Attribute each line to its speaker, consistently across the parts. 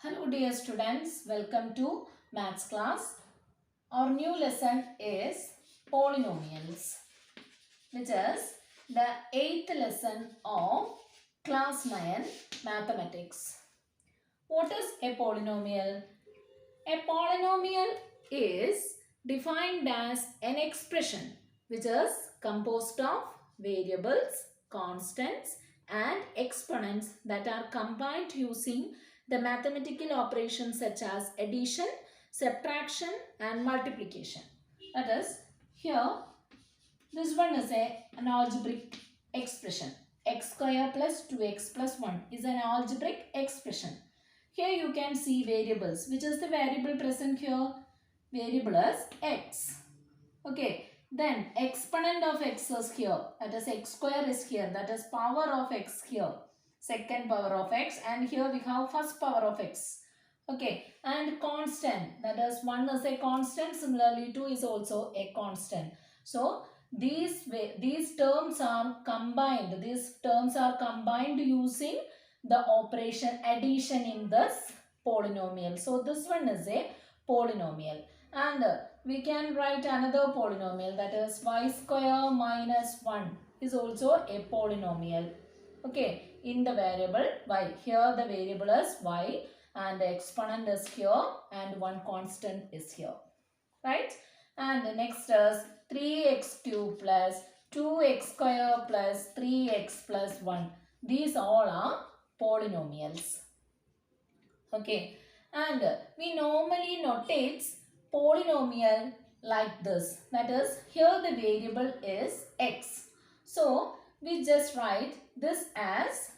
Speaker 1: Hello dear students, welcome to maths class. Our new lesson is polynomials, which is the 8th lesson of class 9 mathematics. What is a polynomial? A polynomial is defined as an expression which is composed of variables, constants and exponents that are combined using the mathematical operations such as addition, subtraction and multiplication. That is, here this one is an algebraic expression. X square plus 2x plus 1 is an algebraic expression. Here you can see variables. Which is the variable present here? Variable is x. Okay. Then exponent of x is here. That is x square is here. That is power of x here. Second power of x. And here we have first power of x. Okay. And constant. That is 1 is a constant. Similarly 2 is also a constant. So these terms are combined. These terms are combined using the operation addition in this polynomial. So this one is a polynomial. And we can write another polynomial, that is y square minus 1 is also a polynomial. Okay, in the variable y. Here the variable is y and the exponent is here and one constant is here. Right? And the next is 3x cube plus 2x square plus 3x plus 1. These all are polynomials. Okay. And we normally notate polynomial like this. That is, here the variable is x. So, we just write this as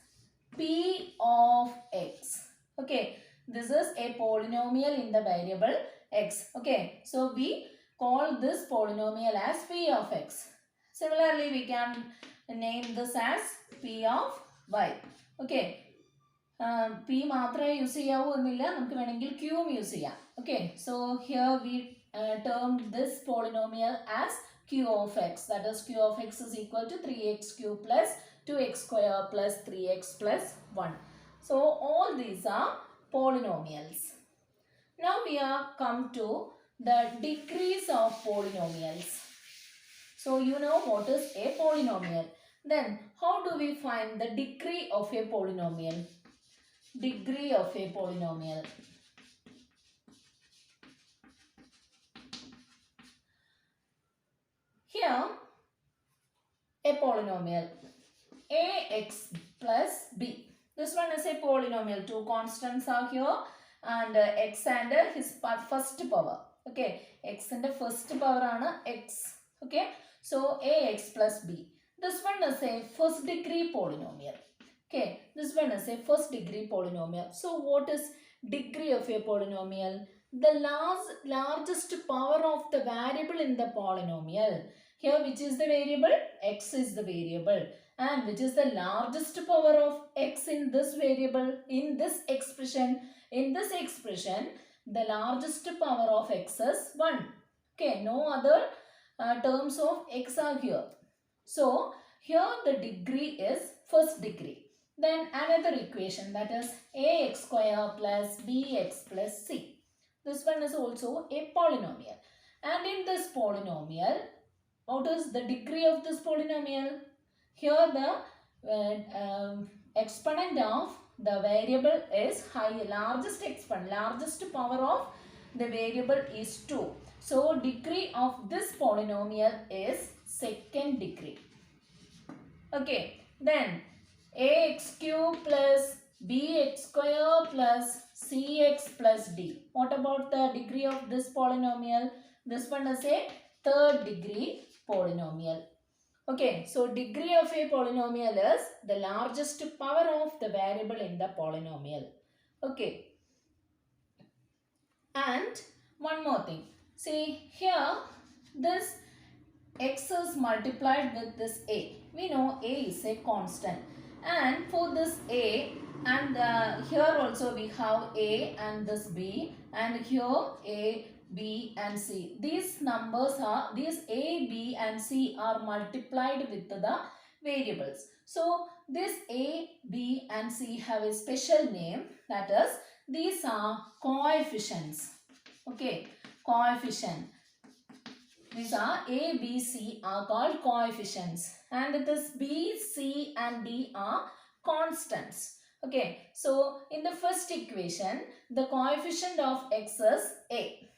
Speaker 1: p of x. Okay. This is a polynomial in the variable x. Okay. So, we call this polynomial as p of x. Similarly, we can name this as p of y. Okay. P മാത്രമേ use ചെയ്യാവൂ എന്നില്ല, നമുക്ക് വേണമെങ്കിൽ ക്യൂവും use ചെയ്യാം. Okay, so here we termed this polynomial as q of x. That is, q of x is equal to 3x cube plus 2x square plus 3x plus 1. So all these are polynomials. Now we are come to the degrees of polynomials. So you know what is a polynomial. Then how do we find the degree of a polynomial? Degree of a polynomial. Here a polynomial ax plus b. This one is a polynomial. Two constants are here and x and his first power. Okay, x in the first power ആണ് x. Okay, so ax plus b. This one is a first degree polynomial. Okay, this one is a first degree polynomial. So what is degree of a polynomial? The largest power of the variable in the polynomial. Here which is the variable? X is the variable. And which is the largest power of x in this variable, in this expression? In this expression, the largest power of x is 1. Okay, no other terms of x are here. So, here the degree is first degree. Then another equation, that is ax square plus bx plus c. This one is also a polynomial. And in this polynomial, what is the degree of this polynomial? Here the exponent of the variable is largest exponent, largest power of the variable is 2. So degree of this polynomial is second degree. Okay, then ax cube plus bx square plus cx plus d. What about the degree of this polynomial? This one is a third degree polynomial. Okay, so degree of a polynomial is the largest power of the variable in the polynomial. Okay. And one more thing. See here, this x is multiplied with this a. We know a is a constant. And for this a, and here also we have a and this b, and here a, b and c. These numbers are, these a, b and c are multiplied with the variables. So this a, b and c have a special name, that is these are coefficients. Okay, coefficient. These are A, B, C are called coefficients, and this B, C and D are constants. Okay, so in the first equation, the coefficient of x is A.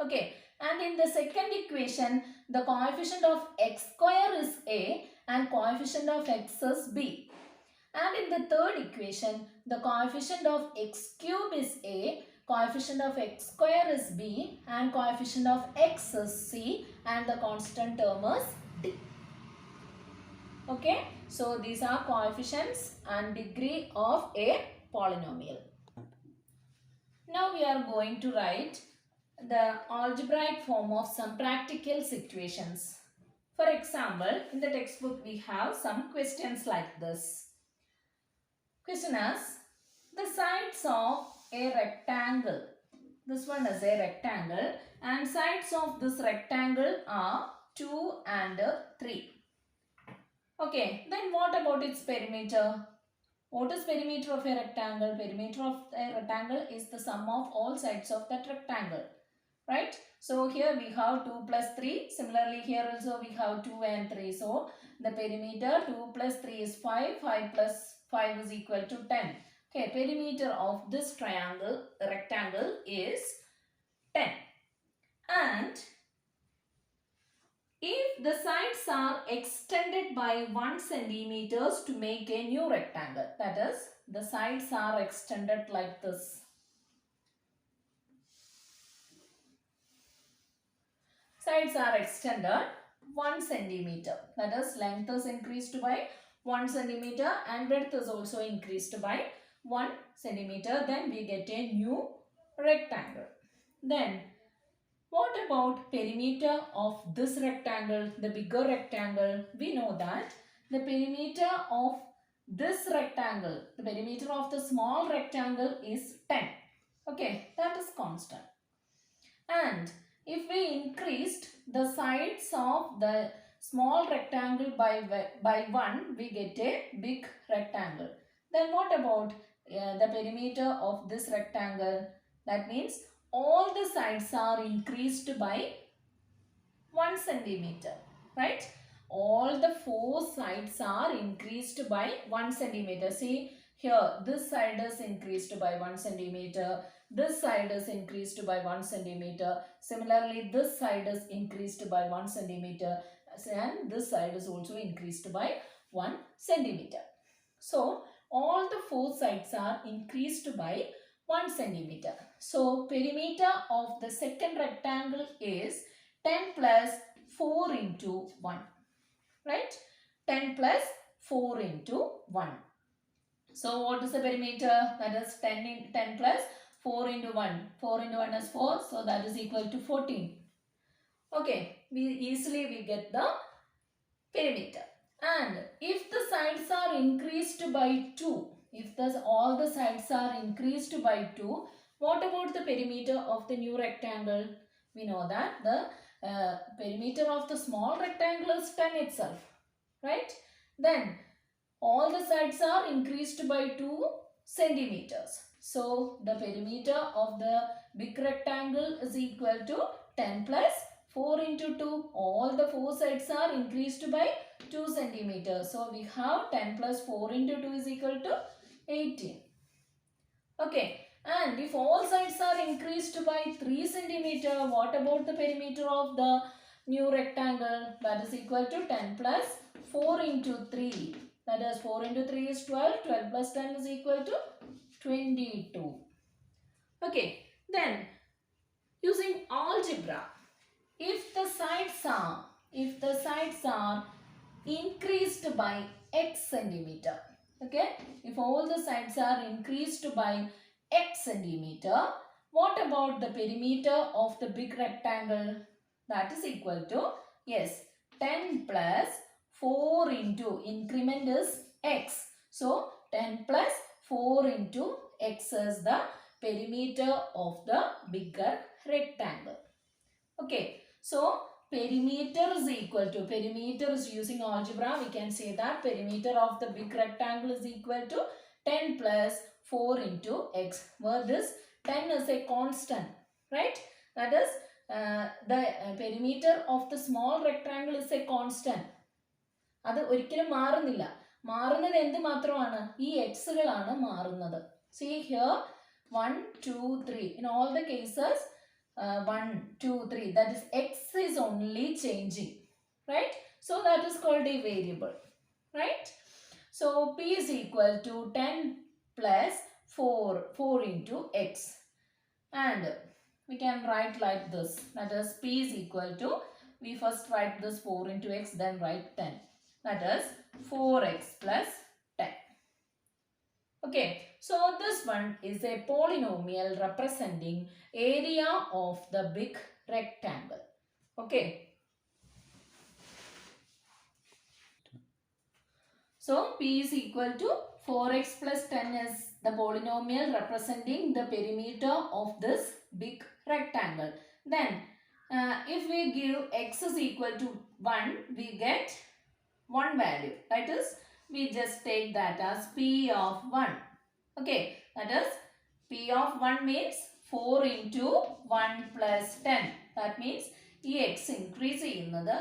Speaker 1: Okay, and in the second equation, the coefficient of x square is A and coefficient of x is B. And in the third equation, the coefficient of x cube is A, coefficient of x square is B, and coefficient of x is C, and the constant term is D. Okay, so these are coefficients and degree of a polynomial. Now we are going to write the algebraic form of some practical situations. For example, in the textbook we have some questions like this. Question asks, the sides of a rectangle. This one is a rectangle and sides of this rectangle are 2 and 3. Okay, then what about its perimeter? What is perimeter of a rectangle? Perimeter of a rectangle is the sum of all sides of that rectangle. Right? So here we have 2 plus 3. Similarly here also we have 2 and 3. So the perimeter 2 plus 3 is 5. 5 plus 5 is equal to 10. Okay, perimeter of this rectangle is 10. And if the sides are extended by 1 centimeters to make a new rectangle, that is, the sides are extended like this. Sides are extended 1 centimeter, that is, length is increased by 1 centimeter and breadth is also increased by 1 centimeter. Then we get a new rectangle. Then what about perimeter of this rectangle, the bigger rectangle? We know that the perimeter of this rectangle, the perimeter of the small rectangle is 10. Okay, that is constant. And if we increased the sides of the small rectangle by 1, we get a big rectangle. Then what about the perimeter of this rectangle? That means all the sides are increased by 1 centimeter, right? All the 4 sides are increased by 1 centimeter. See here, this side is increased by 1 centimeter. This side is increased by 1 centimeter. Similarly, this side is increased by 1 centimeter. And this side is also increased by 1 centimeter. So, all the 4 sides are increased by 1 centimeter. So, perimeter of the second rectangle is 10 plus 4 into 1. Right? 10 plus 4 into 1. So, what is the perimeter? That is 10 plus 4 into 1. 4 into 1 is 4. So, that is equal to 14. Okay. We get the perimeter. And if the sides are increased by 2, if all the sides are increased by 2, what about the perimeter of the new rectangle? We know that the perimeter of the small rectangle is 10 itself. Right? Then all the sides are increased by 2 centimeters. So the perimeter of the big rectangle is equal to 10 plus 4 into 2. All the 4 sides are increased by 2 centimeters. So we have 10 plus 4 into 2 is equal to 18. Okay. And if all sides are increased by 3 centimeter, what about the perimeter of the new rectangle? That is equal to 10 plus 4 into 3. That is 4 into 3 is 12. 12 plus 10 is equal to 22. Okay. Then using algebra, if the sides are increased by x centimeter, okay, if all the sides are increased by x centimeter, what about the perimeter of the big rectangle? That is equal to, yes, 10 plus 4 into increment is x. So 10 plus 4 into x is the perimeter of the bigger rectangle. Okay. So, perimeter is equal to, perimeter is using algebra, we can say that perimeter of the big rectangle is equal to 10 plus 4 into x, where this 10 is a constant, right? That is, the perimeter of the small rectangle is a constant. അത് ഒരിക്കലും മാറുന്നില്ല. മാറുന്നത് എന്ത് മാത്രമാണ്? ഈ എക്സുകളാണ് മാറുന്നത്. See here 1, 2, 3. In all the cases 1, 2, 3. That is x is only changing, right? So that is called a variable, right? So p is equal to 10 plus 4 into x. And we can write like this. That is p is equal to, we first write this 4 into x, then write 10. That is 4x plus 10. Okay, so this one is a polynomial representing area of the big rectangle. Okay. So p is equal to 4x plus 10 is the polynomial representing the perimeter of this big rectangle. Then if we give x is equal to 1, we get one value. That is, we just take that as p of 1. Okay, that is p of 1 means 4 into 1 plus 10. That means ഈ x increase ചെയ്യുന്നത്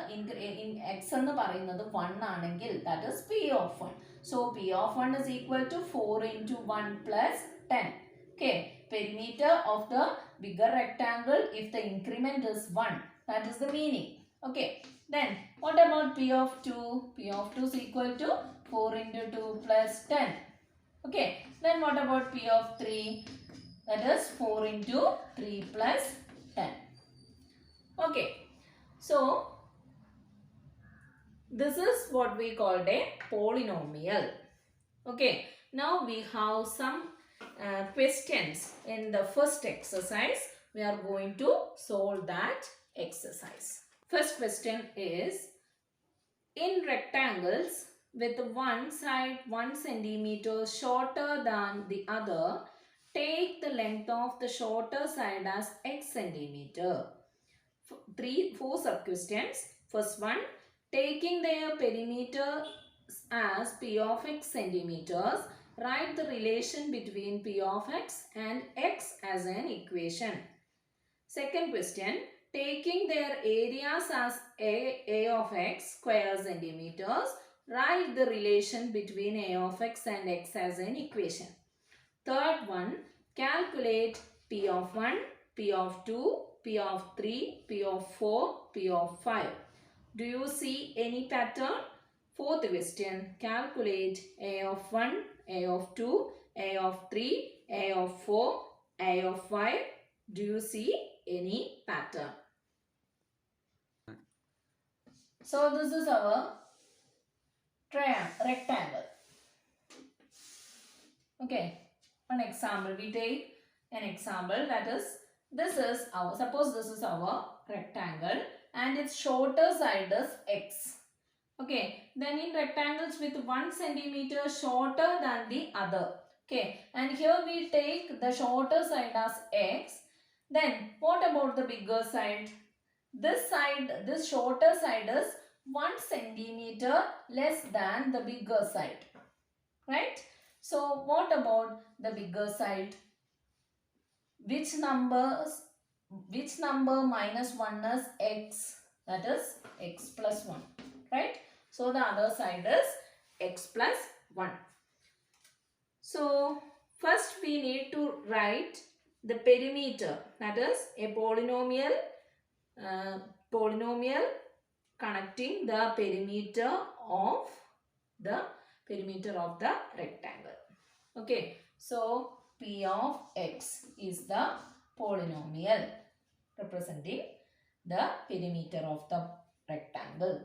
Speaker 1: x എന്ന് പറയുന്നത് 1 ആണെങ്കിൽ that is p of 1. So p of 1 is equal to 4 into 1 plus 10. Okay, perimeter of the bigger rectangle if the increment is 1. That is the meaning. Okay, then what about p of 2? P of 2 is equal to 4 into 2 plus 10. Okay, then what about p of 3? That is 4 into 3 plus 10. Okay, so this is what we called a polynomial. Okay, now we have some questions in the first exercise. We are going to solve that exercise. First question is, in rectangles with one side 1 centimeter shorter than the other, take the length of the shorter side as x centimeter. 4 sub questions. First one, taking their perimeter as p of x centimeters, write the relation between p of x and x as an equation. Second question, taking their areas as a of x square centimeters, write the relation between a of x and x as an equation. Third one, calculate p of 1, p of 2, p of 3, p of 4, p of 5. Do you see any pattern? Fourth question, calculate a of 1, a of 2, a of 3, a of 4, a of 5. Do you see any pattern? So this is our rectangle. Okay, one example. We take an example, that is, this is our, suppose this is our rectangle and its shorter side is x. Okay, then in rectangles with 1 centimeter shorter than the other. Okay, and here we take the shorter side as x. Then what about the bigger side? This side, this shorter side is 1 centimeter less than the bigger side, right? So what about the bigger side? Which number minus 1 is x? That is x plus 1, right? So the other side is x plus 1. So first we need to write the perimeter. That is a polynomial connecting the perimeter of the rectangle. Okay, so p of x is the polynomial representing the perimeter of the rectangle.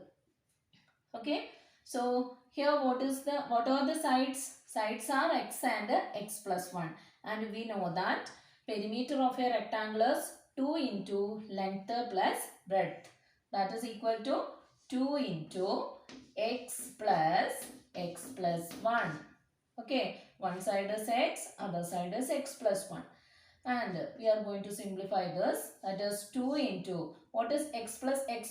Speaker 1: Okay, so here what are the sides? Sides are x and x plus 1, and we know that perimeter of a rectangle is 2 into length plus breadth. That is equal to 2 into x plus 1. Okay, one side is x, other side is x plus 1. And we are going to simplify this. That is 2 into, what is x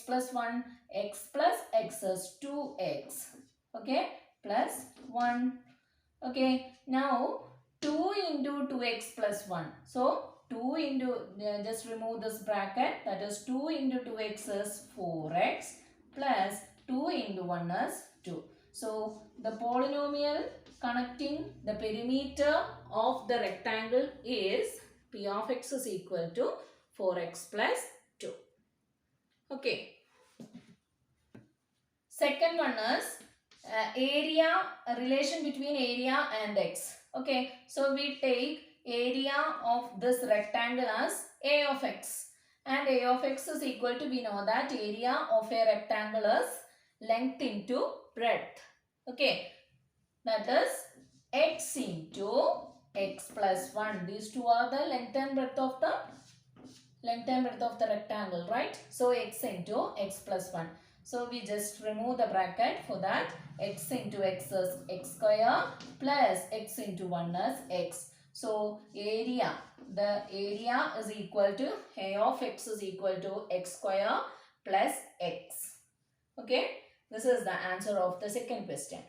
Speaker 1: plus 1? X plus x is 2x. Okay, plus 1. Okay, now 2 into 2x plus 1. So 2 into, just remove this bracket, that is 2 into 2x is 4x plus 2 into 1 is 2. So the polynomial connecting the perimeter of the rectangle is p of x is equal to 4x plus 2. Okay. Second one is area, a relation between area and x. Okay, so we take area of this rectangle as a of x, and a of x is equal to, we know that area of a rectangle is length into breadth. Okay, that is x into x plus 1. These two are the length and breadth of the rectangle, right? So x into x plus 1. So we just remove the bracket. For that, x into x is x square plus x into 1 is x. So area, the area is equal to a of x is equal to x square plus x. Okay, this is the answer of the second question.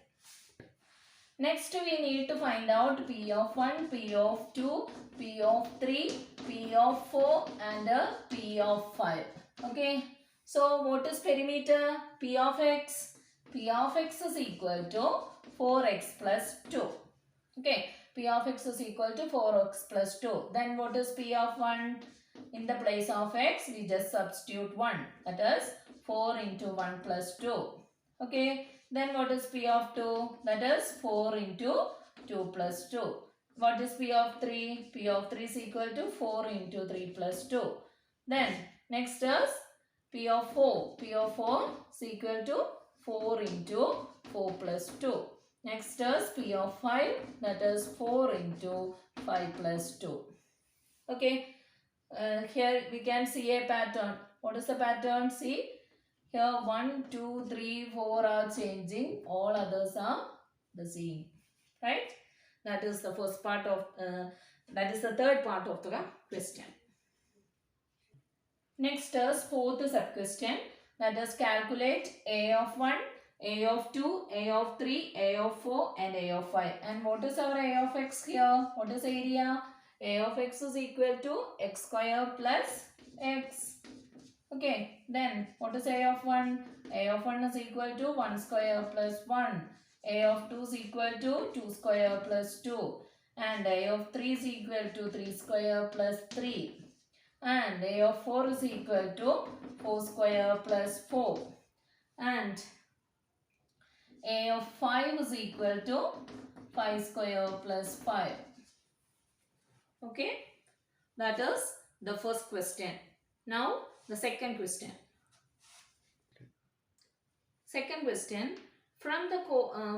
Speaker 1: Next we need to find out p of 1, p of 2, p of 3, p of 4 and p of 5. Okay. So what is perimeter? P of x. P of x is equal to 4x plus 2. Okay. P of x is equal to 4x plus 2. Then what is p of 1? In the place of x, we just substitute 1. That is 4 into 1 plus 2. Okay. Then what is p of 2? That is 4 into 2 plus 2. What is p of 3? P of 3 is equal to 4 into 3 plus 2. Then next is p of 4. P of 4 is equal to 4 into 4 plus 2. Next is p of 5, that is 4 into 5 plus 2. Okay. Here we can see a pattern. What is the pattern? See. Here 1, 2, 3, 4 are changing. All others are the same. Right? That is the first part of, that is the third part of the question. Next is fourth sub-question. That is calculate a of 1, a of 2, a of 3, a of 4 and a of 5. And what is our a of x here? What is area? A of x is equal to x square plus x. Okay, then what is a of 1? A of 1 is equal to 1 square plus 1. A of 2 is equal to 2 square plus 2. And a of 3 is equal to 3 square plus 3. And a of 4 is equal to 4 square plus 4. And a of 5 is equal to 5 square plus 5. Okay, that is the first question. Now the second question. Second question. From the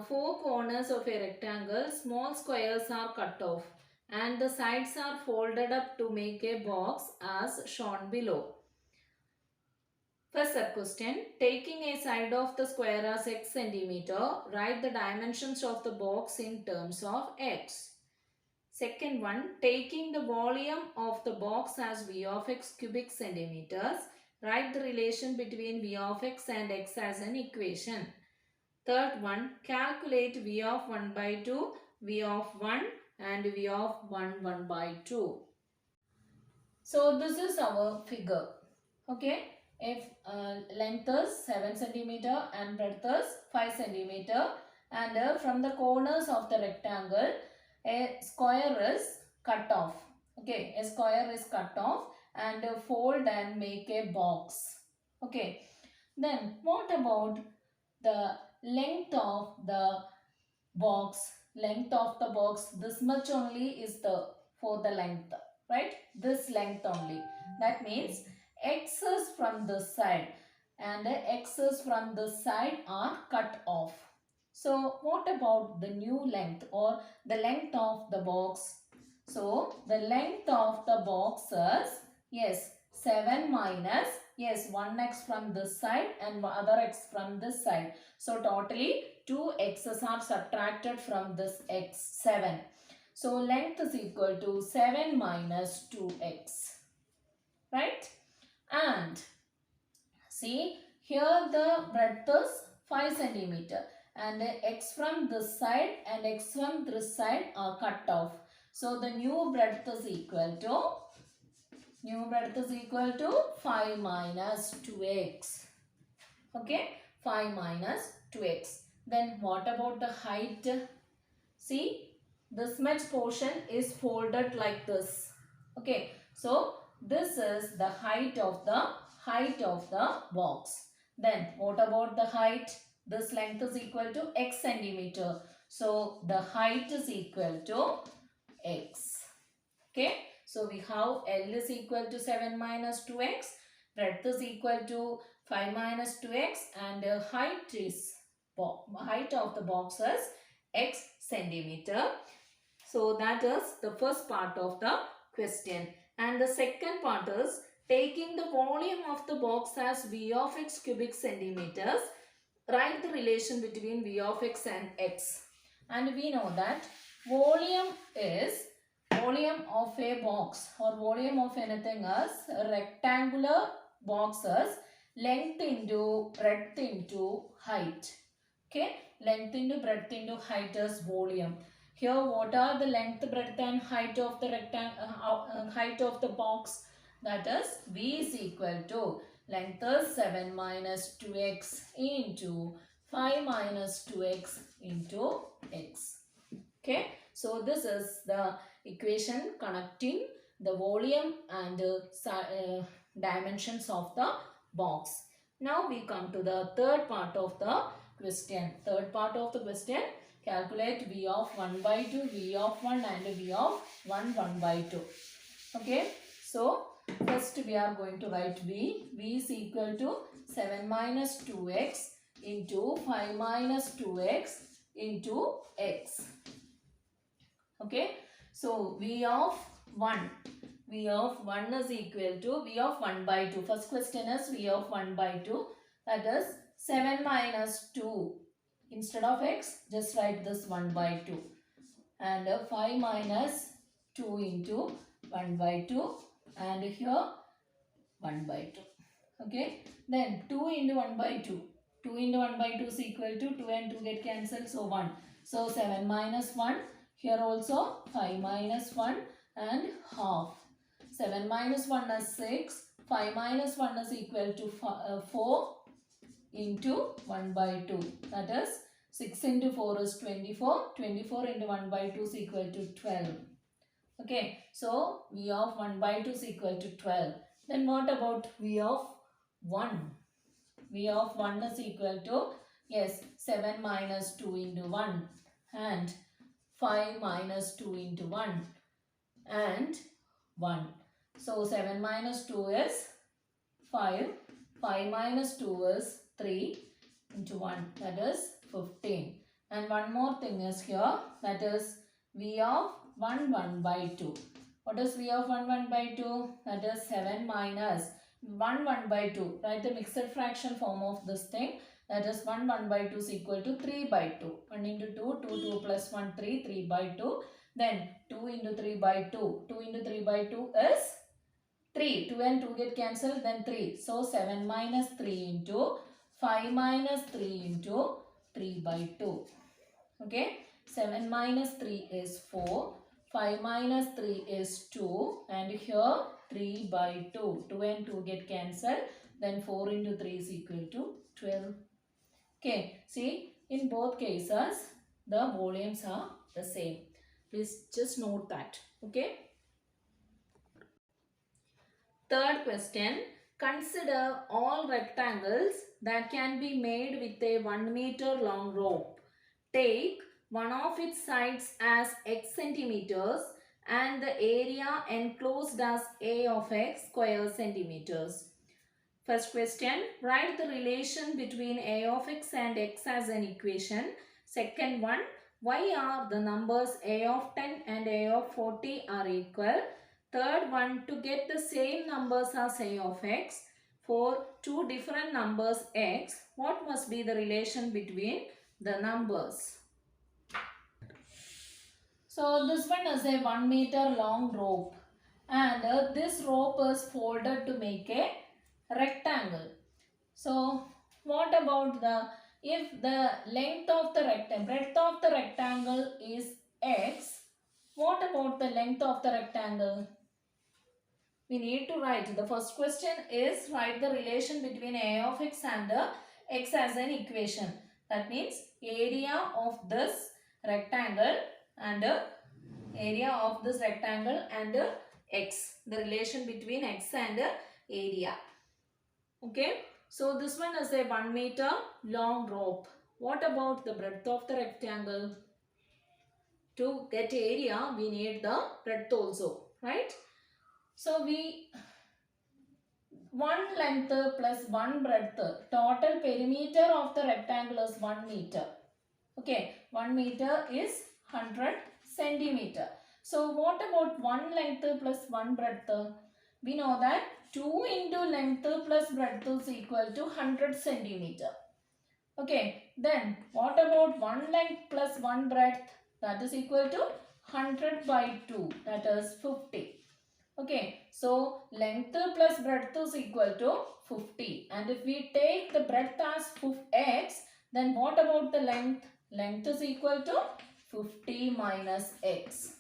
Speaker 1: four corners of a rectangle, small squares are cut off and the sides are folded up to make a box as shown below. First question. Taking a side of the square as x centimeter, write the dimensions of the box in terms of x. Second one. Taking the volume of the box as v of x cubic centimeters, write the relation between v of x and x as an equation. Third one. Calculate v of 1 by 2, v of 1 and v of 1 by 2. So this is our figure. Okay. If length is 7 centimeter and breadth is 5 centimeter, and from the corners of the rectangle a square is cut off. Okay, a square is cut off and fold and make a box. Okay, then what about the length of the box? Length of the box, this much only is the for the length, right? This length only. That means x is from this side and x is from this side are cut off. So what about the new length or the length of the box? So the length of the box is, yes, 7 minus, yes, 1x from this side and other x from this side. So totally 2 x's are subtracted from this x, 7. So length is equal to 7 minus 2x. Right? And see, here the breadth is 5 centimeter and x from this side and x from this side are cut off. So the new breadth is equal to 5 minus 2x. Okay, 5 minus 2x. Then what about the height? See, this much portion is folded like this. Okay, so this is the height of the box. Then what about the height? This length is equal to x centimeter. So the height is equal to x. Okay, so we have L is equal to 7 minus 2x, breadth is equal to 5 minus 2x, and height of the box is x centimeter. So that is the first part of the question. And the second part is taking the volume of the box as V of x cubic centimeters. Write the relation between V of x and x. And we know that volume of a box or volume of anything is a rectangular box is length into breadth into height. Okay, length into breadth into height is volume. Here what are the length, breadth and height of the height of the box? That is V is equal to length is 7 minus 2x into 5 minus 2x into x. Okay, so this is the equation connecting the volume and dimensions of the box. Now we come to the third part of the question. Third part of the question, calculate V of 1 by 2, V of 1 and V of 1 by 2. Okay, so first we are going to write V. V is equal to 7 minus 2x into 5 minus 2x into x. Okay, so V of 1 is equal to V of 1 by 2. First question is V of 1 by 2. That is 7 minus 2. Instead of x, just write this 1 by 2. And 5 minus 2 into 1 by 2. And here 1 by 2. Okay, then 2 into 1 by 2. 2 into 1 by 2 is equal to 2 and 2 get cancelled. So 1. So 7 minus 1. Here also 5 minus 1 and half. 7 minus 1 is 6. 5 minus 1 is equal to 4 into 1 by 2. That is 6 into 4 is 24. 24 into 1 by 2 is equal to 12. Okay, so V of 1 by 2 is equal to 12. Then what about V of 1? V of 1 is equal to, yes, 7 minus 2 into 1 and 5 minus 2 into 1 and 1. So 7 minus 2 is 5. 5 minus 2 is 3 into 1. That is 15. And one more thing is here. That is V of 1 by 2. What is V of 1 by 2? That is 7 minus 1 by 2. Write the mixed fraction form of this thing. That is 1 by 2 is equal to 3 by 2. 1 into 2, 2 plus 1, 3, 3 by 2. Then 2 into 3 by 2. 2 into 3 by 2 is 3. 2 and 2 get cancelled, then 3. So 7 minus 3 into 5 minus 3 into 3 by 2. Okay. 7 minus 3 is 4. 5 minus 3 is 2. And here 3 by 2. 2 and 2 get cancelled. Then 4 into 3 is equal to 12. Okay, see, in both cases, the volumes are the same. Please just note that. Okay. Third question, consider all rectangles that can be made with a 1 meter long rope. Take one of its sides as x centimeters and the area enclosed as a of x square centimeters. First question, write the relation between a of x and x as an equation. Second one, why are the numbers a of 10 and a of 40 are equal? Third one, to get the same numbers as a of x for two different numbers x, what must be the relation between the numbers? So this one is a 1 meter long rope, and this rope is folded to make a rectangle. So what about if the length of the rectangle, breadth of the rectangle is x, What about the length of the rectangle? We need to write. The first question is write the relation between a of x and x as an equation. That means area of this rectangle and x. The relation between x and area. Okay. So this one is a 1 meter long rope. What about the breadth of the rectangle? To get area, we need the breadth also, right? So we 1 length plus 1 breadth. Total perimeter of the rectangle is 1 meter. Okay, 1 meter is 100 centimeter. So what about 1 length plus 1 breadth? We know that 2 into length plus breadth is equal to 100 centimeter. Okay, then what about 1 length plus 1 breadth? That is equal to 100 by 2, that is 50. Okay, so length plus breadth is equal to 50. And if we take the breadth as x, then what about the length? Length is equal to 50 minus x.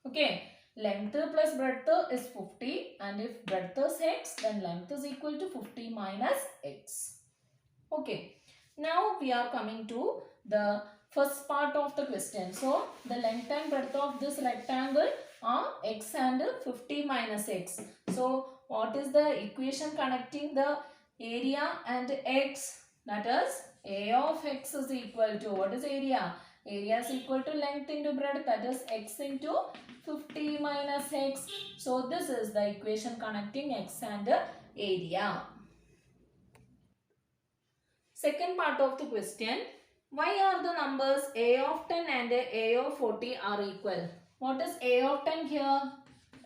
Speaker 1: Okay, length plus breadth is 50, and if breadth is x, then length is equal to 50 minus x. Okay, now we are coming to the first part of the question. So, the length and breadth of this rectangle are x and 50 minus x. So, what is the equation connecting the area and x? That is, a of x is equal to, what is area? Area is equal to length into breadth, that is x into 50 minus x. So, this is the equation connecting x and area. Second part of the question, why are the numbers a of 10 and a of 40 are equal? What is a of 10 here?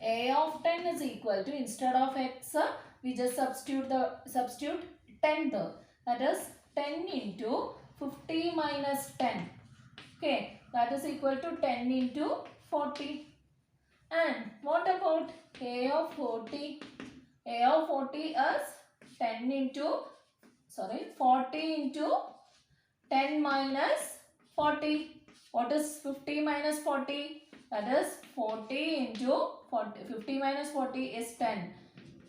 Speaker 1: A of 10 is equal to, instead of x, we just substitute 10 there. That is 10 into 50 minus 10. Okay, that is equal to 10 into 40. And what about a of 40? A of 40 is 40 into 10 minus 40. What is 50 minus 40? That is 40 into 40. 50 minus 40 is 10.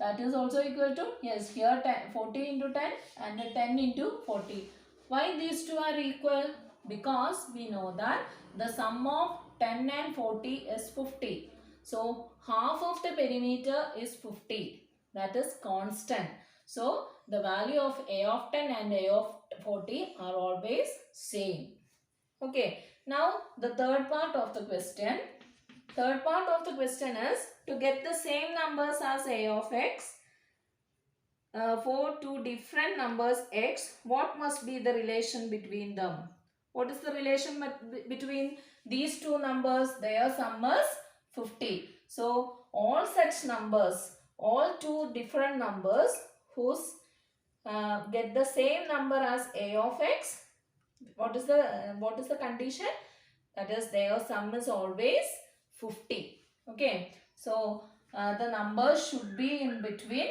Speaker 1: That is also equal to, yes, here 10, 40 into 10 and 10 into 40. Why these two are equal? Because we know that the sum of 10 and 40 is 50. So, half of the perimeter is 50. That is constant. So, the value of a of 10 and a of 40 are always same. Okay. Now, the third part of the question. Third part of the question is to get the same numbers as a of x. For two different numbers x, what must be the relation between them? What is the relation between these two numbers? Their sum is 50. So, all such numbers, all two different numbers whose get the same number as a of x, what is the condition? That is, their sum is always 50. Okay. So, the numbers should be in between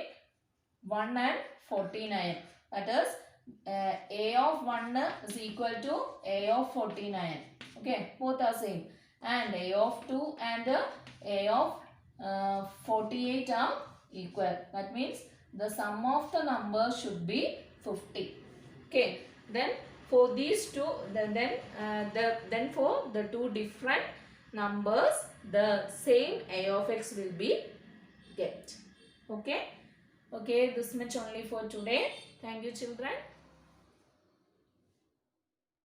Speaker 1: 1 and 49. That is, a of 1 is equal to a of 49. Okay, both are same. And a of 2 and a of 48 are equal. That means the sum of the numbers should be 50. Okay, then for these two, then for the two different numbers, the same a of x will be get. Okay. Okay, this much only for today. Thank you, children.